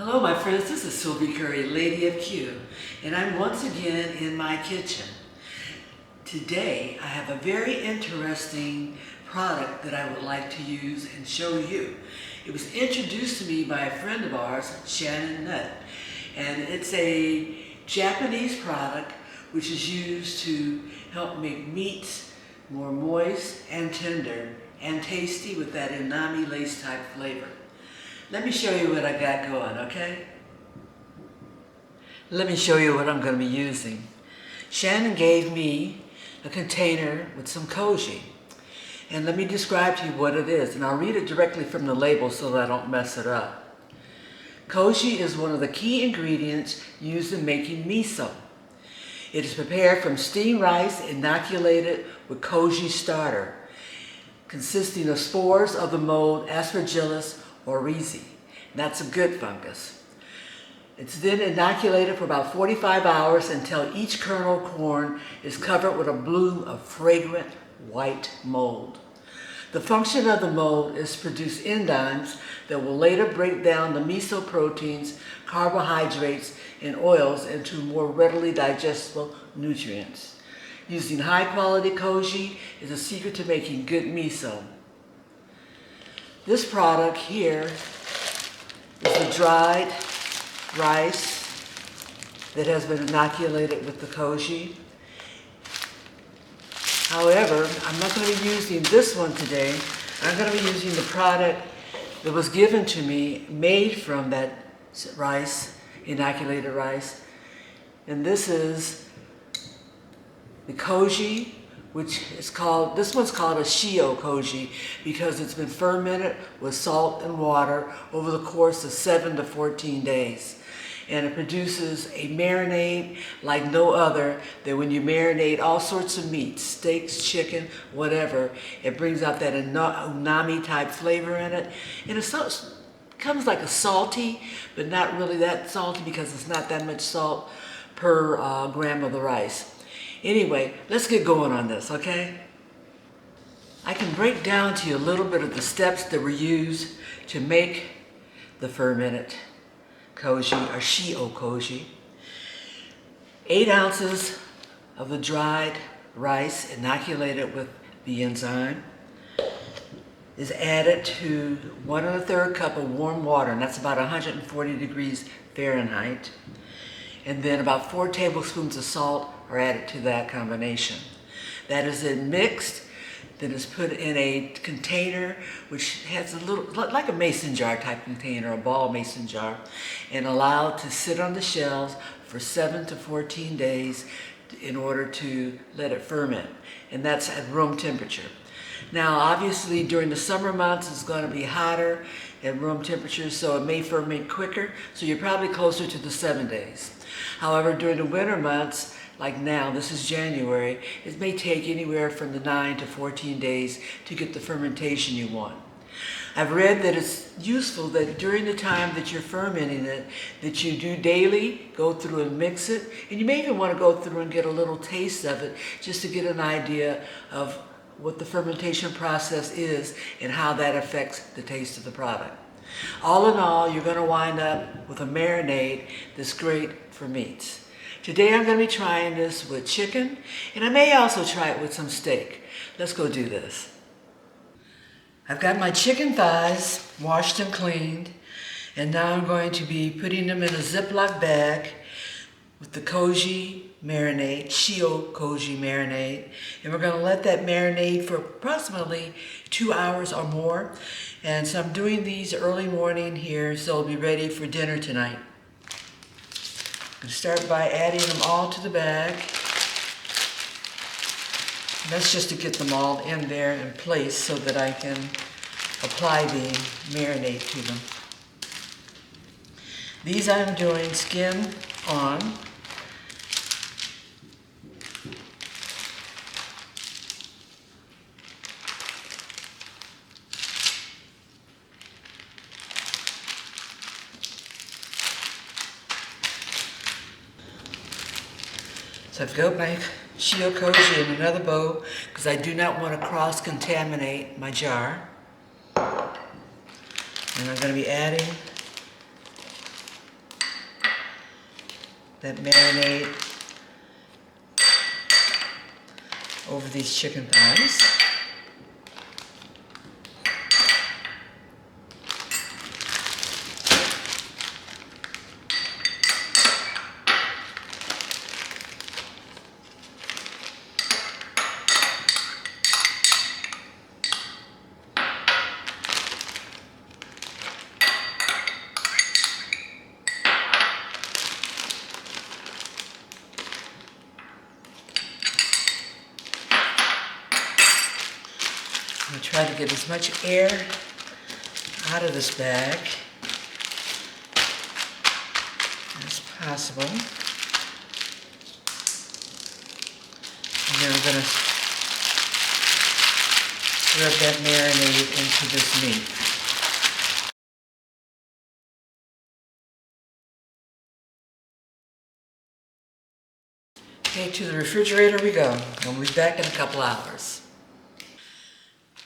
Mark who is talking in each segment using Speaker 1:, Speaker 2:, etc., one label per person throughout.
Speaker 1: Hello my friends, this is Sylvie Curry, Lady of Q, and I'm once again in my kitchen. Today I have a very interesting product that I would like to use and show you. It was introduced to me by a friend of ours, Shannon Nutt, and it's a Japanese product which is used to help make meats more moist and tender and tasty with that umami lace type flavor. Let me show you what I got going, okay? Let me show you what I'm going to be using. Shannon gave me a container with some koji. And let me describe to you what it is. And I'll read it directly from the label so that I don't mess it up. Koji is one of the key ingredients used in making miso. It is prepared from steamed rice inoculated with koji starter, consisting of spores of the mold Aspergillus oryzae. That's a good fungus. It's then inoculated for about 45 hours until each kernel corn is covered with a bloom of fragrant white mold. The function of the mold is to produce enzymes that will later break down the miso proteins, carbohydrates, and oils into more readily digestible nutrients. Using high-quality koji is a secret to making good miso. This product here is the dried rice that has been inoculated with the koji. However, I'm not going to be using this one today. I'm going to be using the product that was given to me, made from that rice, inoculated rice. And this is the koji, which is called, this one's called a Shio-Koji because it's been fermented with salt and water over the course of 7 to 14 days. And it produces a marinade like no other, that when you marinate all sorts of meats, steaks, chicken, whatever, it brings out that umami type flavor in it. And it comes like a salty, but not really that salty because it's not that much salt per gram of the rice. Anyway, let's get going on this, okay? I can break down to you a little bit of the steps that were used to make the fermented koji, or Shio-Koji. 8 ounces of the dried rice inoculated with the enzyme is added to 1 1/3 cup of warm water, and that's about 140 degrees Fahrenheit. And then about 4 tablespoons of salt are added to that combination. That is then mixed, then is put in a container which has a little, like a mason jar type container, a ball mason jar, and allowed to sit on the shelves for 7 to 14 days in order to let it ferment. And that's at room temperature. Now, obviously, during the summer months, it's going to be hotter at room temperature, so it may ferment quicker, so you're probably closer to the 7 days. However, during the winter months, like now, this is January, it may take anywhere from the 9 to 14 days to get the fermentation you want. I've read that it's useful that during the time that you're fermenting it, that you do daily, go through and mix it, and you may even want to go through and get a little taste of it just to get an idea of what the fermentation process is and how that affects the taste of the product. All in all, you're going to wind up with a marinade that's great for meats. Today I'm going to be trying this with chicken, and I may also try it with some steak. Let's go do this. I've got my chicken thighs washed and cleaned, and now I'm going to be putting them in a Ziploc bag with the koji marinade, Shio-Koji marinade, and we're going to let that marinade for approximately 2 hours or more. And so I'm doing these early morning here, so it'll be ready for dinner tonight. I'm going to start by adding them all to the bag. And that's just to get them all in there in place so that I can apply the marinade to them. These I'm doing skin on. So I've got my Shio-Koji in another bowl because I do not want to cross-contaminate my jar. And I'm going to be adding that marinade over these chicken thighs. I'm going to try to get as much air out of this bag as possible. And then I'm going to rub that marinade into this meat. Okay, to the refrigerator we go. I'll be back in a couple hours.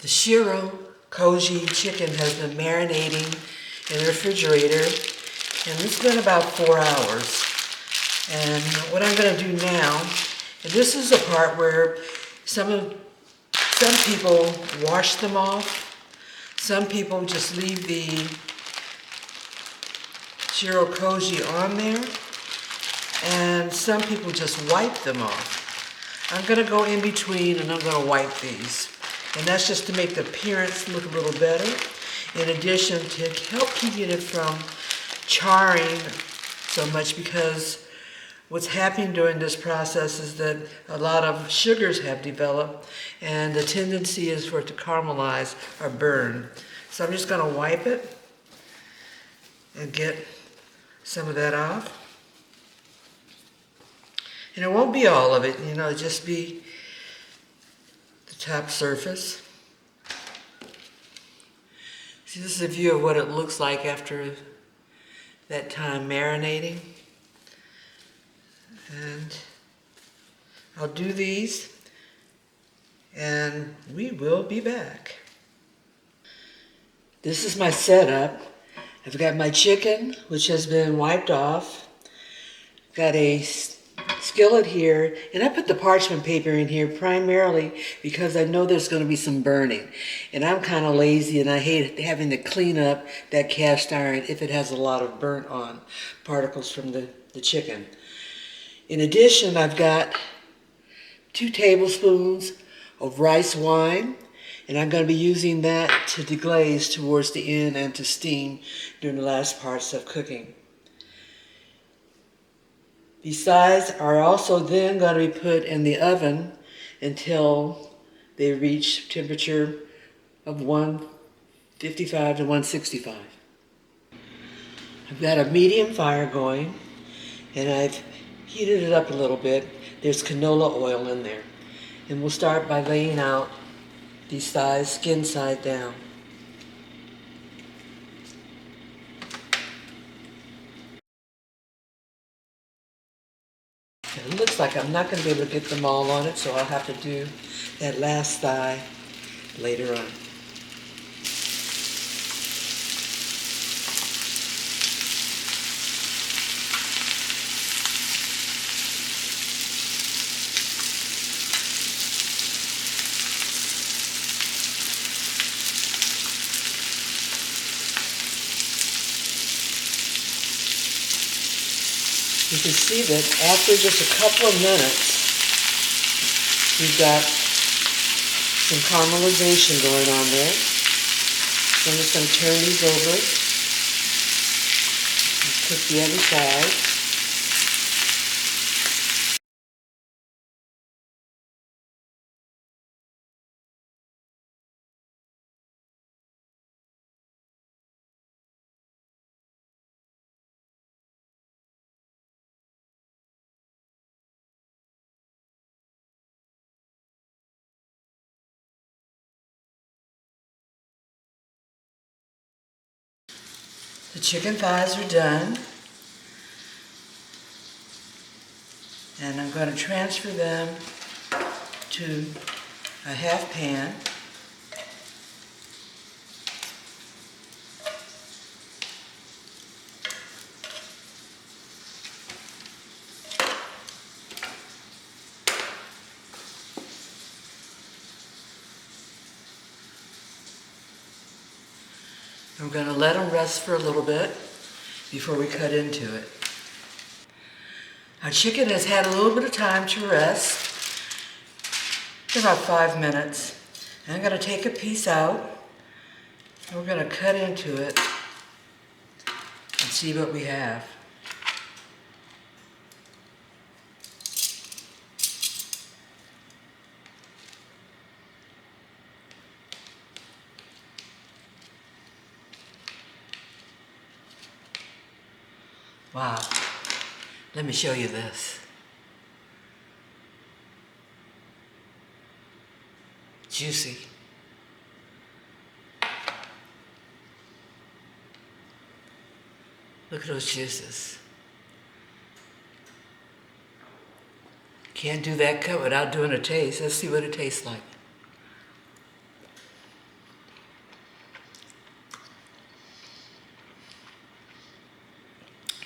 Speaker 1: The Shio-Koji chicken has been marinating in the refrigerator, and it's been about 4 hours. And what I'm going to do now, and this is the part where some people wash them off. Some people just leave the Shio-Koji on there, and some people just wipe them off. I'm going to go in between, and I'm going to wipe these. And that's just to make the appearance look a little better. In addition, to help keeping it from charring so much, because what's happening during this process is that a lot of sugars have developed, and the tendency is for it to caramelize or burn. So I'm just going to wipe it and get some of that off. And it won't be all of it, it'll just be the top surface. See, this is a view of what it looks like after that time marinating. And I'll do these, and we will be back. This is my setup. I've got my chicken, which has been wiped off. Got a skillet here, and I put the parchment paper in here primarily because I know there's going to be some burning, and I'm kind of lazy and I hate having to clean up that cast iron if it has a lot of burnt on particles from the chicken. In addition, I've got 2 tablespoons of rice wine, and I'm going to be using that to deglaze towards the end and to steam during the last parts of cooking. These sides are also then going to be put in the oven until they reach temperature of 155 to 165. I've got a medium fire going, and I've heated it up a little bit. There's canola oil in there. And we'll start by laying out these thighs skin side down. It looks like I'm not going to be able to get them all on it, so I'll have to do that last thigh later on. You can see that after just a couple of minutes, we've got some caramelization going on there. So I'm just going to turn these over and cook the other side. The chicken thighs are done, and I'm going to transfer them to a half pan. We're going to let them rest for a little bit before we cut into it. Our chicken has had a little bit of time to rest, about 5 minutes. And I'm going to take a piece out. And we're going to cut into it and see what we have. Wow, let me show you this. Juicy. Look at those juices. Can't do that cut without doing a taste. Let's see what it tastes like.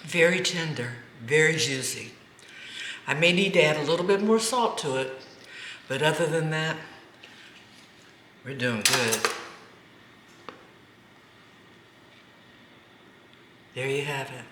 Speaker 1: Very tender, very juicy. I may need to add a little bit more salt to it, but other than that, we're doing good. There you have it.